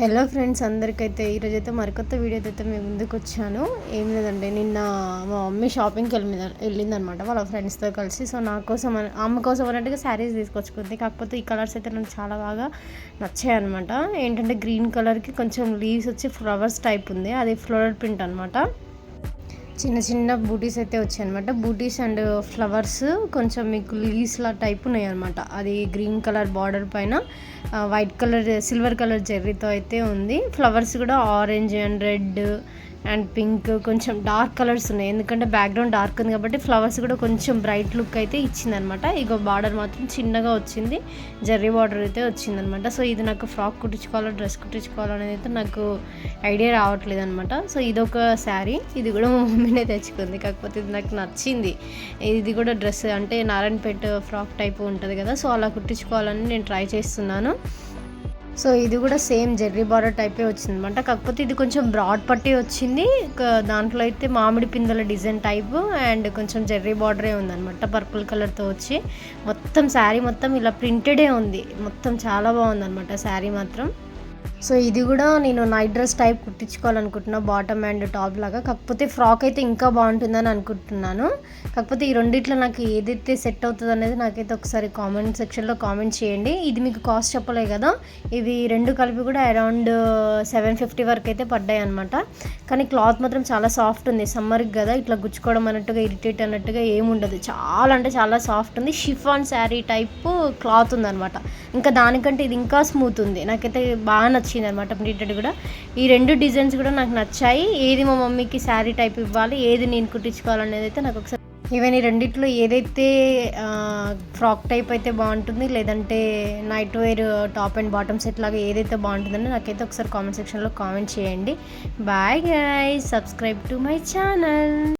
Hello friends, అందరికైతే ఈరోజైతే మరికొత్త వీడియోతో అయితే మేము ముందుకు వచ్చాను. ఏం లేదండి, నిన్న మా మమ్మీ షాపింగ్కి వెళ్ళిందనమాట వాళ్ళ ఫ్రెండ్స్తో కలిసి. సో నా కోసం ఆమె కోసం అన్నట్టుగా శారీస్ తీసుకొచ్చుకుంది. కాకపోతే ఈ కలర్స్ అయితే నాకు చాలా బాగా నచ్చాయి అనమాట. ఏంటంటే గ్రీన్ కలర్కి కొంచెం లీవ్స్ వచ్చి ఫ్లవర్స్ టైప్ ఉంది, అది ఫ్లోరల్ ప్రింట్ అనమాట. చిన్న చిన్న బూటీస్ అయితే వచ్చాయి అనమాట. బూటీస్ అండ్ ఫ్లవర్స్ కొంచెం మీకు లీవ్స్లా టైప్ ఉన్నాయి అనమాట. అది గ్రీన్ కలర్ బార్డర్ పైన వైట్ కలర్ సిల్వర్ కలర్ జెర్రీతో అయితే ఉంది. ఫ్లవర్స్ కూడా orange and red and pink కొంచెం డార్క్ కలర్స్ ఉన్నాయి, ఎందుకంటే బ్యాక్గ్రౌండ్ డార్క్ ఉంది కాబట్టి ఫ్లవర్స్ కూడా కొంచెం బ్రైట్ లుక్ అయితే ఇచ్చిందనమాట. ఇగో బార్డర్ మాత్రం చిన్నగా వచ్చింది, జెర్రీ బార్డర్ అయితే వచ్చిందనమాట. సో ఇది నాకు ఫ్రాక్ కుట్టించుకోవాలో డ్రెస్ కుట్టించుకోవాలో అనేది అయితే నాకు ఐడియా రావట్లేదు అనమాట. సో ఇదొక శారీ, ఇది కూడా మా మమ్మీనే తెచ్చుకుంది. కాకపోతే ఇది నాకు నచ్చింది. ఇది కూడా డ్రెస్ అంటే నారాయణపేట ఫ్రాక్ టైప్ ఉంటుంది కదా, సో అలా కుట్టించుకోవాలని నేను ట్రై చేస్తున్నాను. సో ఇది కూడా సేమ్ జెర్రీ బార్డర్ టైపే వచ్చింది అనమాట. కాకపోతే ఇది కొంచెం బ్రాడ్ పట్టి వచ్చింది. దాంట్లో అయితే మామిడి పిందెల డిజైన్ టైప్ అండ్ కొంచెం జెర్రీ బార్డరే ఉందన్నమాట, పర్పుల్ కలర్తో వచ్చి మొత్తం శారీ మొత్తం ఇలా ప్రింటెడే ఉంది. మొత్తం చాలా బాగుందన్నమాట శారీ మాత్రం. సో ఇది కూడా నేను నైట్ డ్రెస్ టైప్ కుట్టించుకోవాలనుకుంటున్నా, బాటమ్ అండ్ టాప్ లాగా. కాకపోతే ఫ్రాక్ అయితే ఇంకా బాగుంటుందని అనుకుంటున్నాను. కాకపోతే ఈ రెండిట్లో నాకు ఏదైతే సెట్ అవుతుంది అనేది నాకైతే ఒకసారి కామెంట్ సెక్షన్లో కామెంట్ చేయండి. ఇది మీకు కాస్ట్ చెప్పలే కదా, ఇవి రెండు కలిపి కూడా అరౌండ్ 750 వరకు అయితే పడ్డాయి అనమాట. కానీ క్లాత్ మాత్రం చాలా సాఫ్ట్ ఉంది. సమ్మర్కి కదా ఇట్లా గుచ్చుకోవడం అన్నట్టుగా ఇరిటేట్ అన్నట్టుగా ఏముండదు, చాలా అంటే చాలా సాఫ్ట్ ఉంది. షిఫాన్ శారీ టైప్ క్లాత్ ఉందన్నమాట. ఇంకా దానికంటే ఇది ఇంకా స్మూత్ ఉంది. నాకైతే బాగా నచ్చింది అనమాట ప్రింటెడ్ కూడా. ఈ రెండు డిజైన్స్ కూడా నాకు నచ్చాయి. ఏది మా మమ్మీకి శారీ టైప్ ఇవ్వాలి, ఏది నేను కుట్టించుకోవాలనేది అయితే నాకు ఒకసారి ఈవెన్ ఈ రెండిట్లో ఏదైతే ఫ్రాక్ టైప్ అయితే బాగుంటుంది, లేదంటే night wear top and bottom set లాగా ఏదైతే బాగుంటుందని నాకైతే ఒకసారి కామెంట్ సెక్షన్లో కామెంట్ చేయండి. Bye guys, subscribe to my channel.